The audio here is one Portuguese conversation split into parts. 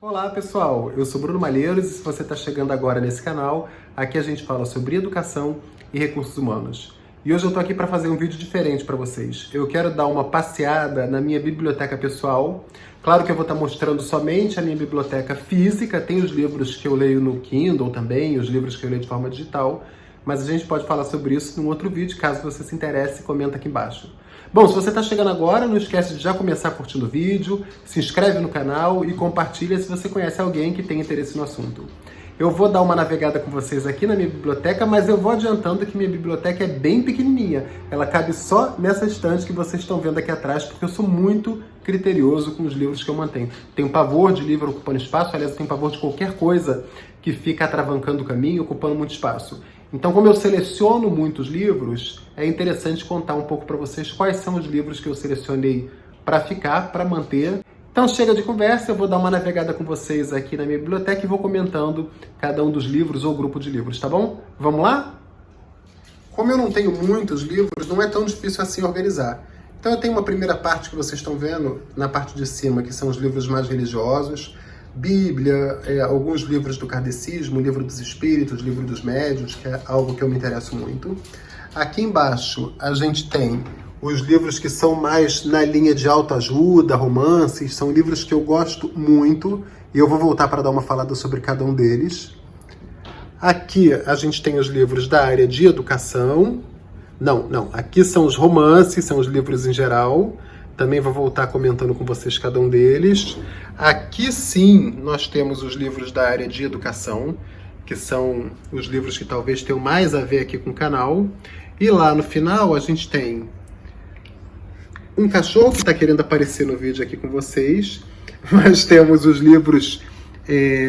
Olá pessoal, eu sou Bruno Malheiros e se você está chegando agora nesse canal, aqui a gente fala sobre educação e recursos humanos. E hoje eu estou aqui para fazer um vídeo diferente para vocês. Eu quero dar uma passeada na minha biblioteca pessoal. Claro que eu vou estar mostrando somente a minha biblioteca física, tem os livros que eu leio no Kindle também, os livros que eu leio de forma digital, mas a gente pode falar sobre isso num outro vídeo, caso você se interesse, comenta aqui embaixo. Bom, se você está chegando agora, não esquece de já começar curtindo o vídeo, se inscreve no canal e compartilha se você conhece alguém que tem interesse no assunto. Eu vou dar uma navegada com vocês aqui na minha biblioteca, mas eu vou adiantando que minha biblioteca é bem pequenininha. Ela cabe só nessa estante que vocês estão vendo aqui atrás, porque eu sou muito criterioso com os livros que eu mantenho. Tenho pavor de livro ocupando espaço, aliás, eu tenho pavor de qualquer coisa que fica atravancando o caminho, ocupando muito espaço. Então, como eu seleciono muitos livros, é interessante contar um pouco para vocês quais são os livros que eu selecionei para ficar, para manter. Então, chega de conversa, eu vou dar uma navegada com vocês aqui na minha biblioteca e vou comentando cada um dos livros ou grupo de livros, tá bom? Vamos lá? Como eu não tenho muitos livros, não é tão difícil assim organizar. Então, eu tenho uma primeira parte que vocês estão vendo na parte de cima, que são os livros mais religiosos, Bíblia, alguns livros do kardecismo, livro dos espíritos, livro dos médiuns, que é algo que eu me interesso muito. Aqui embaixo a gente tem os livros que são mais na linha de autoajuda, romances, são livros que eu gosto muito e eu vou voltar para dar uma falada sobre cada um deles. Aqui a gente tem os livros da área de educação. Aqui são os romances, são os livros em geral. Também vou voltar comentando com vocês cada um deles. Aqui sim, nós temos os livros da área de educação, que são os livros que talvez tenham mais a ver aqui com o canal. E lá no final a gente tem um cachorro que está querendo aparecer no vídeo aqui com vocês. Nós temos os livros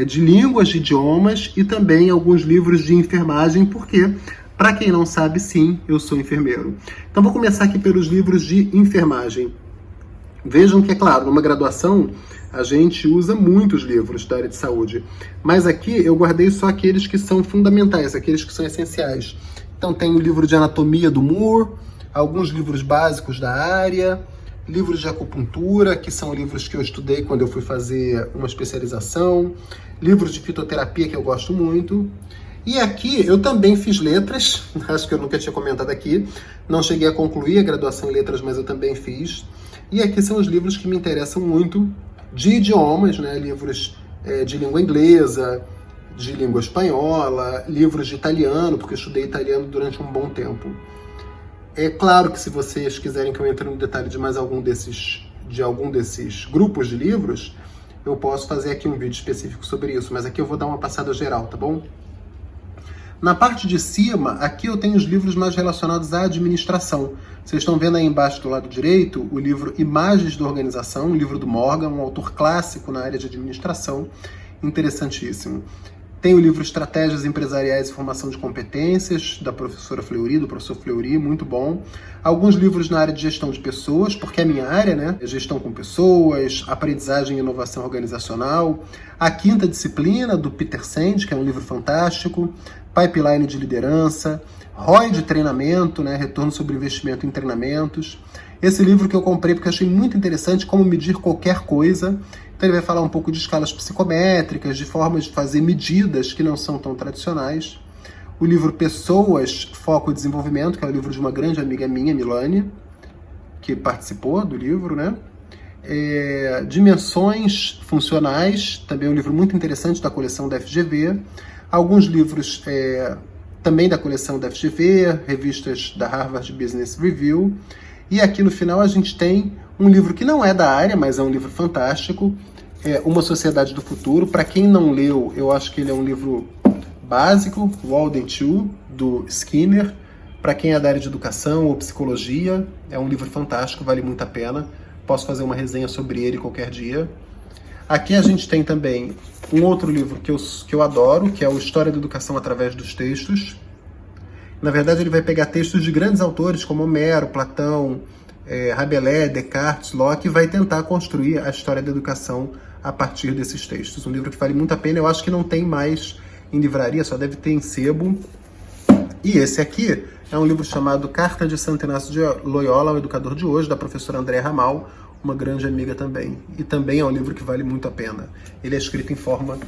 de línguas, de idiomas e também alguns livros de enfermagem, porque, para quem não sabe, sim, eu sou enfermeiro. Então vou começar aqui pelos livros de enfermagem. Vejam que, é claro, numa graduação a gente usa muitos livros da área de saúde, mas aqui eu guardei só aqueles que são fundamentais, aqueles que são essenciais. Então tem o livro de anatomia do Moore, alguns livros básicos da área, livros de acupuntura, que são livros que eu estudei quando eu fui fazer uma especialização, livros de fitoterapia que eu gosto muito. E aqui eu também fiz letras, acho que eu nunca tinha comentado aqui, não cheguei a concluir a graduação em letras, mas eu também fiz. E aqui são os livros que me interessam muito, de idiomas, né? Livros de língua inglesa, de língua espanhola, livros de italiano, porque eu estudei italiano durante um bom tempo. É claro que se vocês quiserem que eu entre no detalhe de mais algum desses grupos de livros, eu posso fazer aqui um vídeo específico sobre isso, mas aqui eu vou dar uma passada geral, tá bom? Na parte de cima, aqui eu tenho os livros mais relacionados à administração. Vocês estão vendo aí embaixo do lado direito o livro Imagens da Organização, um livro do Morgan, um autor clássico na área de administração, interessantíssimo. Tem o livro Estratégias Empresariais e Formação de Competências, da professora Fleury, do professor Fleury, muito bom. Alguns livros na área de gestão de pessoas, porque é a minha área, né? Gestão com pessoas, aprendizagem e inovação organizacional. A Quinta Disciplina, do Peter Senge, que é um livro fantástico. Pipeline de liderança. ROI de treinamento, né? Retorno sobre investimento em treinamentos. Esse livro que eu comprei porque achei muito interessante, como medir qualquer coisa. Então ele vai falar um pouco de escalas psicométricas, de formas de fazer medidas que não são tão tradicionais. O livro Pessoas, Foco e Desenvolvimento, que é o livro de uma grande amiga minha, Milane, que participou do livro, né? Dimensões Funcionais, também um livro muito interessante da coleção da FGV. Alguns livros também da coleção da FGV, revistas da Harvard Business Review. E aqui no final a gente tem um livro que não é da área, mas é um livro fantástico, Uma Sociedade do Futuro. Para quem não leu, eu acho que ele é um livro básico, Walden Two, do Skinner. Para quem é da área de educação ou psicologia, é um livro fantástico, vale muito a pena. Posso fazer uma resenha sobre ele qualquer dia. Aqui a gente tem também um outro livro que eu adoro, que é o História da Educação através dos Textos. Na verdade, ele vai pegar textos de grandes autores como Homero, Platão, Rabelais, Descartes, Locke, e vai tentar construir a história da educação a partir desses textos. Um livro que vale muito a pena, eu acho que não tem mais em livraria, só deve ter em sebo. E esse aqui é um livro chamado Carta de Santo Inácio de Loyola, o Educador de Hoje, da professora Andréa Ramal, uma grande amiga também. E também é um livro que vale muito a pena. Ele é escrito em forma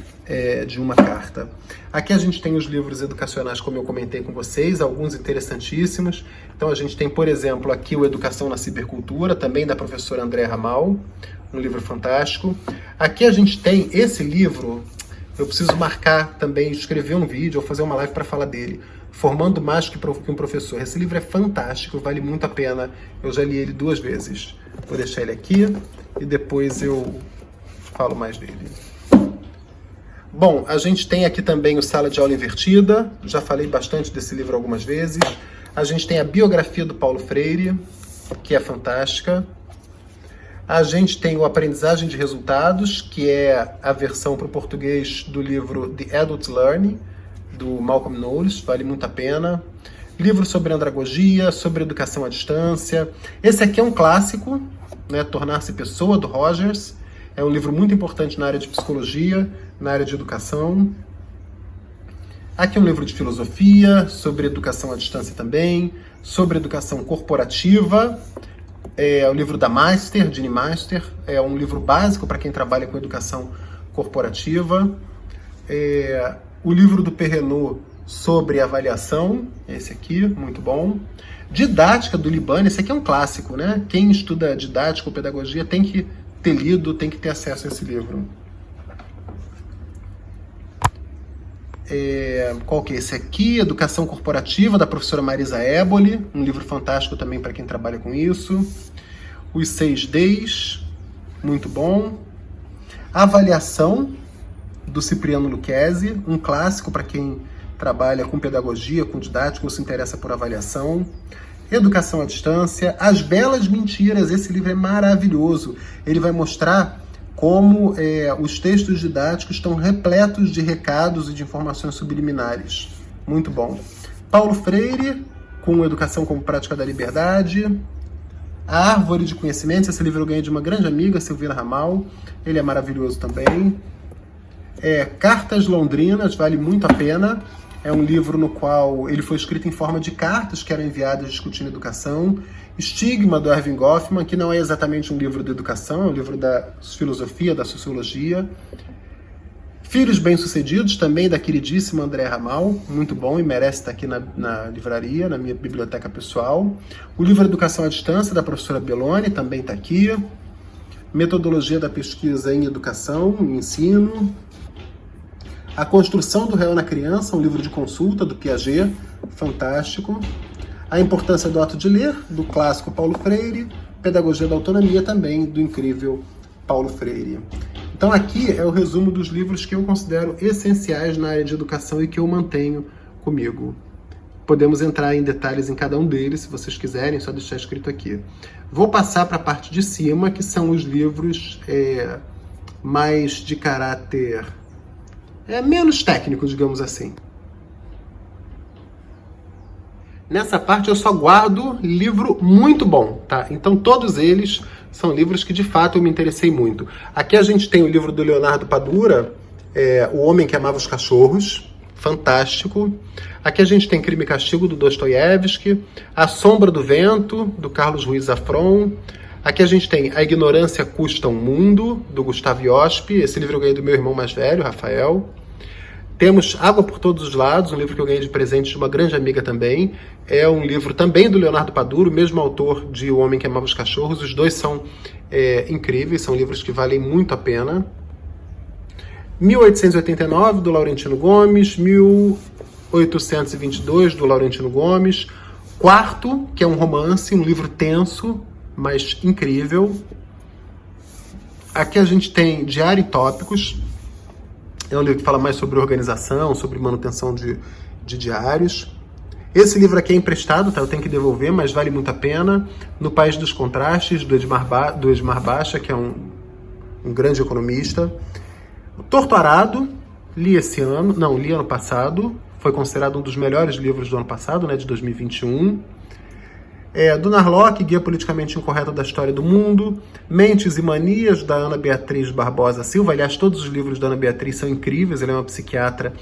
de uma carta. Aqui a gente tem os livros educacionais, como eu comentei com vocês, alguns interessantíssimos. Então a gente tem, por exemplo, aqui o Educação na Cibercultura, também da professora Andréa Ramal, um livro fantástico. Aqui a gente tem esse livro, eu preciso marcar também, escrever um vídeo ou fazer uma live para falar dele. Formando Mais que um Professor. Esse livro é fantástico, vale muito a pena. Eu já li ele 2 vezes. Vou deixar ele aqui e depois eu falo mais dele. Bom, a gente tem aqui também o Sala de Aula Invertida. Já falei bastante desse livro algumas vezes. A gente tem a biografia do Paulo Freire, que é fantástica. A gente tem o Aprendizagem de Resultados, que é a versão para o português do livro The Adult Learning, do Malcolm Knowles, vale muito a pena. Livro sobre andragogia, sobre educação à distância. Esse aqui é um clássico, né, Tornar-se Pessoa, do Rogers. É um livro muito importante na área de psicologia, na área de educação. Aqui é um livro de filosofia, sobre educação à distância também, sobre educação corporativa. É o livro da Meister, Jeanne Meister. É um livro básico para quem trabalha com educação corporativa. O livro do Perrenot sobre avaliação, esse aqui, muito bom. Didática, do Libani, esse aqui é um clássico, né? Quem estuda didática ou pedagogia tem que ter lido, tem que ter acesso a esse livro. Qual que é esse aqui? Educação Corporativa, da professora Marisa Éboli, um livro fantástico também para quem trabalha com isso. Os 6 Ds, muito bom. Avaliação, do Cipriano Lucchesi, um clássico para quem trabalha com pedagogia, com didática ou se interessa por avaliação. Educação à Distância, As Belas Mentiras, esse livro é maravilhoso. Ele vai mostrar como os textos didáticos estão repletos de recados e de informações subliminares. Muito bom. Paulo Freire, com Educação como Prática da Liberdade. A Árvore de Conhecimentos, esse livro eu ganhei de uma grande amiga, Silvina Ramal. Ele é maravilhoso também. Cartas Londrinas, vale muito a pena. É um livro no qual ele foi escrito em forma de cartas que eram enviadas discutindo educação. Estigma, do Erving Goffman, que não é exatamente um livro de educação, é um livro da filosofia, da sociologia. Filhos Bem-Sucedidos, também da queridíssima Andréa Ramal, muito bom e merece estar aqui na livraria, na minha biblioteca pessoal. O livro Educação à Distância, da professora Belloni, também está aqui. Metodologia da Pesquisa em Educação, em Ensino. A Construção do Real na Criança, um livro de consulta do Piaget, fantástico. A Importância do Ato de Ler, do clássico Paulo Freire. Pedagogia da Autonomia, também do incrível Paulo Freire. Então aqui é o resumo dos livros que eu considero essenciais na área de educação e que eu mantenho comigo. Podemos entrar em detalhes em cada um deles, se vocês quiserem, só deixar escrito aqui. Vou passar para a parte de cima, que são os livros mais de caráter menos técnico, digamos assim. Nessa parte eu só guardo livro muito bom, tá? Então todos eles são livros que de fato eu me interessei muito. Aqui a gente tem o livro do Leonardo Padura, O Homem que Amava os Cachorros, fantástico. Aqui a gente tem Crime e Castigo, do Dostoiévski, A Sombra do Vento, do Carlos Ruiz Zafron. Aqui a gente tem A Ignorância Custa um Mundo, do Gustavo Iospi. Esse livro eu ganhei do meu irmão mais velho, Rafael. Temos Água por Todos os Lados, um livro que eu ganhei de presente de uma grande amiga também. É um livro também do Leonardo Padura, o mesmo autor de O Homem que Amava os Cachorros. Os dois são incríveis, são livros que valem muito a pena. 1889, do Laurentino Gomes. 1822, do Laurentino Gomes. Quarto, que é um romance, um livro tenso, mas incrível. Aqui a gente tem Diário e Tópicos. É um livro que fala mais sobre organização, sobre manutenção de diários. Esse livro aqui é emprestado, tá? Eu tenho que devolver, mas vale muito a pena. No País dos Contrastes, do Edmar Baixa, que é um grande economista. O Torto Arado, li ano passado. Foi considerado um dos melhores livros do ano passado, né, de 2021. Do Narlock, Guia Politicamente Incorreto da História do Mundo. Mentes e Manias, da Ana Beatriz Barbosa Silva. Aliás, todos os livros da Ana Beatriz são incríveis. Ela é uma psiquiatra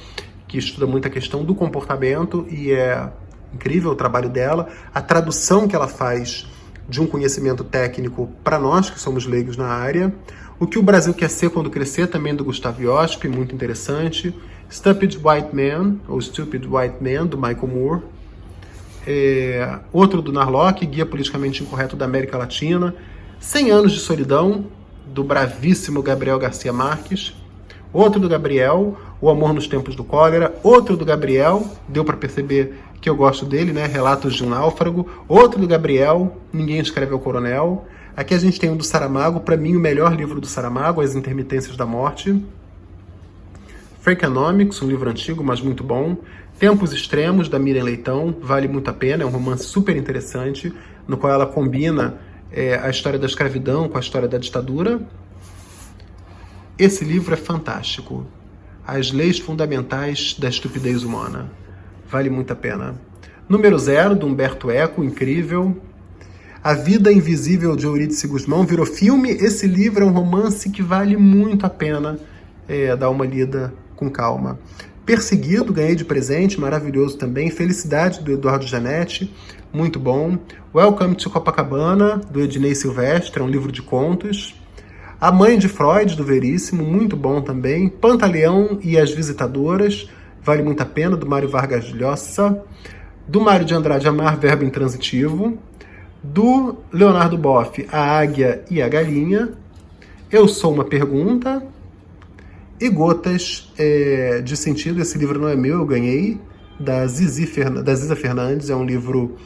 que estuda muito a questão do comportamento e é incrível o trabalho dela. A tradução que ela faz de um conhecimento técnico para nós que somos leigos na área. O que o Brasil quer ser quando crescer, também do Gustavo Iosp, muito interessante. Stupid White Man, ou Stupid White Man, do Michael Moore. Outro do Narlock, Guia Politicamente Incorreto da América Latina. 100 Anos de Solidão, do bravíssimo Gabriel Garcia Marques. Outro do Gabriel, O Amor nos Tempos do Cólera. Outro do Gabriel, deu para perceber que eu gosto dele, né? Relatos de um Náufrago. Outro do Gabriel, Ninguém Escreve ao Coronel. Aqui a gente tem um do Saramago, para mim o melhor livro do Saramago, As Intermitências da Morte. Freakonomics, um livro antigo, mas muito bom. Tempos Extremos, da Miriam Leitão, vale muito a pena, é um romance super interessante, no qual ela combina a história da escravidão com a história da ditadura. Esse livro é fantástico. As Leis Fundamentais da Estupidez Humana. Vale muito a pena. Número 0, do Humberto Eco, incrível. A Vida Invisível, de Eurídice Guzmão, virou filme. Esse livro é um romance que vale muito a pena dar uma lida com calma. Perseguido, ganhei de presente, maravilhoso também. Felicidade, do Eduardo Janetti, muito bom. Welcome to Copacabana, do Ednei Silvestre, é um livro de contos. A Mãe de Freud, do Veríssimo, muito bom também. Pantaleão e as Visitadoras, vale muito a pena, do Mário Vargas Llosa. Do Mário de Andrade, Amar, Verbo Intransitivo. Do Leonardo Boff, A Águia e a Galinha. Eu Sou uma Pergunta. E Gotas de Sentido, esse livro não é meu, eu ganhei, da Ziza Fernandes, é um livro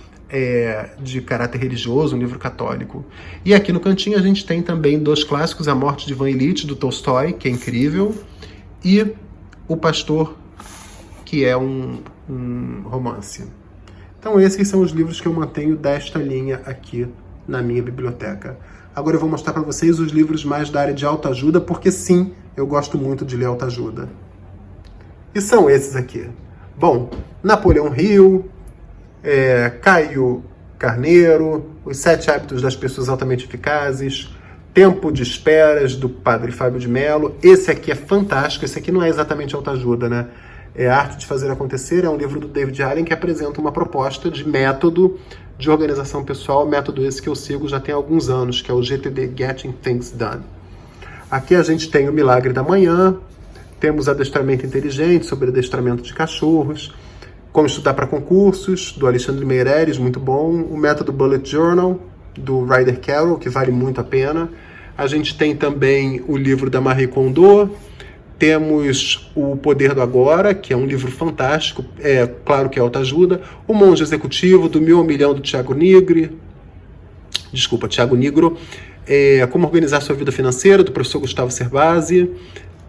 de caráter religioso, um livro católico. E aqui no cantinho a gente tem também 2 clássicos, A Morte de Ivan Ilitch, do Tolstói, que é incrível, e O Pastor, que é um romance. Então esses são os livros que eu mantenho desta linha aqui na minha biblioteca. Agora eu vou mostrar para vocês os livros mais da área de autoajuda, porque sim, eu gosto muito de ler autoajuda. E são esses aqui. Bom, Napoleão Hill, Caio Carneiro, Os 7 Hábitos das Pessoas Altamente Eficazes, Tempo de Esperas, do Padre Fábio de Mello. Esse aqui é fantástico, esse aqui não é exatamente autoajuda, né? É A Arte de Fazer Acontecer, é um livro do David Allen que apresenta uma proposta de método de organização pessoal, método esse que eu sigo já tem alguns anos, que é o GTD, Getting Things Done. Aqui a gente tem O Milagre da Manhã, temos Adestramento Inteligente, sobre adestramento de cachorros, Como Estudar para Concursos, do Alexandre Meireles, muito bom, o Método Bullet Journal, do Ryder Carroll, que vale muito a pena. A gente tem também o livro da Marie Kondo, temos O Poder do Agora, que é um livro fantástico, claro que é autoajuda, O Monge Executivo, do 1000 ao Milhão, do Tiago Nigro, Como Organizar Sua Vida Financeira, do professor Gustavo Cerbasi,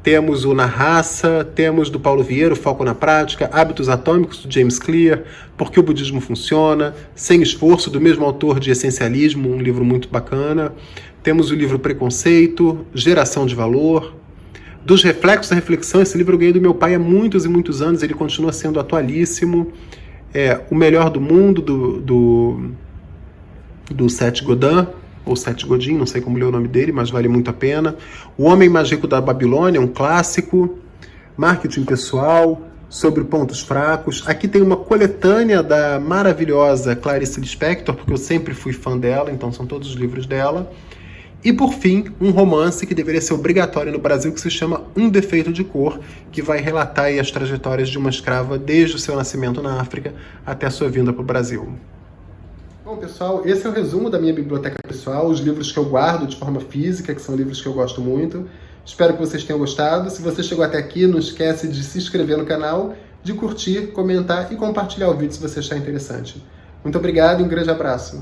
temos o Na Raça, temos do Paulo Vieira, Foco na Prática, Hábitos Atômicos, do James Clear, Por que o Budismo Funciona, Sem Esforço, do mesmo autor de Essencialismo, um livro muito bacana, temos o livro Preconceito, Geração de Valor, Dos Reflexos da Reflexão, esse livro eu ganhei do meu pai há muitos e muitos anos, ele continua sendo atualíssimo. O Melhor do Mundo, do Seth Godin, ou Seth Godin, não sei como ler o nome dele, mas vale muito a pena. O Homem Mais Rico da Babilônia, um clássico. Marketing Pessoal, Sobre Pontos Fracos. Aqui tem uma coletânea da maravilhosa Clarice Lispector, porque eu sempre fui fã dela, então são todos os livros dela. E, por fim, um romance que deveria ser obrigatório no Brasil, que se chama Um Defeito de Cor, que vai relatar aí as trajetórias de uma escrava desde o seu nascimento na África até a sua vinda para o Brasil. Bom, pessoal, esse é o resumo da minha biblioteca pessoal, os livros que eu guardo de forma física, que são livros que eu gosto muito. Espero que vocês tenham gostado. Se você chegou até aqui, não esquece de se inscrever no canal, de curtir, comentar e compartilhar o vídeo se você achar interessante. Muito obrigado e um grande abraço.